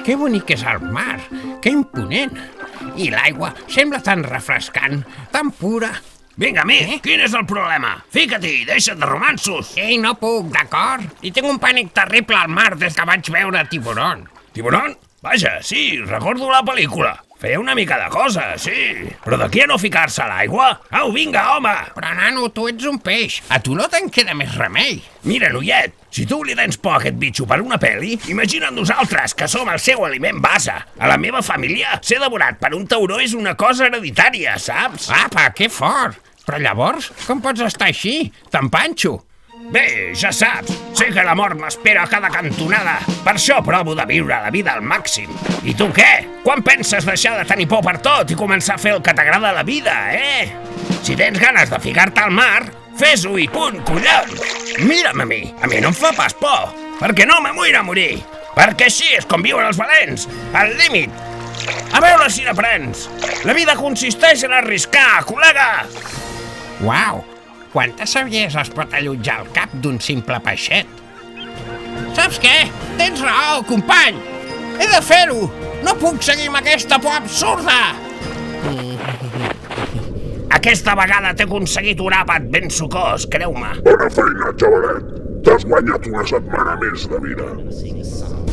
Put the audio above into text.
Que bonic és el mar, que imponent. I l'aigua sembla tan refrescant, tan pura. Vinga, amic, quin és el problema? Fica-t'hi, deixa't de romanços. Ei, no puc, d'acord? I tinc un pànic terrible al mar des que vaig veure Tiburon. Tiburon? Vaja, sí, recordo la pel·lícula. Feia una mica de cosa, sí. Però d'aquí a no ficar-se a l'aigua? Au, vinga, home! Però, nano, tu ets un peix. A tu no te'n queda més remei. Mira, noiet, si tu li tens por a aquest bitxo per una pel·li, imagina't nosaltres, que som el seu aliment base. A la meva família, ser devorat per un tauró és una cosa hereditària, saps? Apa, que fort! Però llavors, com pots estar així, tan panxo? Bé, ja saps, sé que la mort m'espera a cada cantonada. Per això provo de viure la vida al màxim. I tu què? Quan penses deixar de tenir por per tot i començar a fer el que t'agrada a la vida, Si tens ganes de ficar-te al mar, fes-ho i punt, collons! Mira'm a mi no em fa pas por, perquè no me vull a morir. Perquè així és com viuen els valents, al límit. A veure si n'aprens. La vida consisteix en arriscar, col·lega! Uau! Quanta saviesa es pot allotjar al cap d'un simple peixet? Saps què? Tens raó, company! He de fer-ho! No puc seguir amb aquesta por absurda! Aquesta vegada t'he aconseguit un àpat ben sucós, creu-me. Bona feina, xavalet. T'has guanyat una setmana més de vida.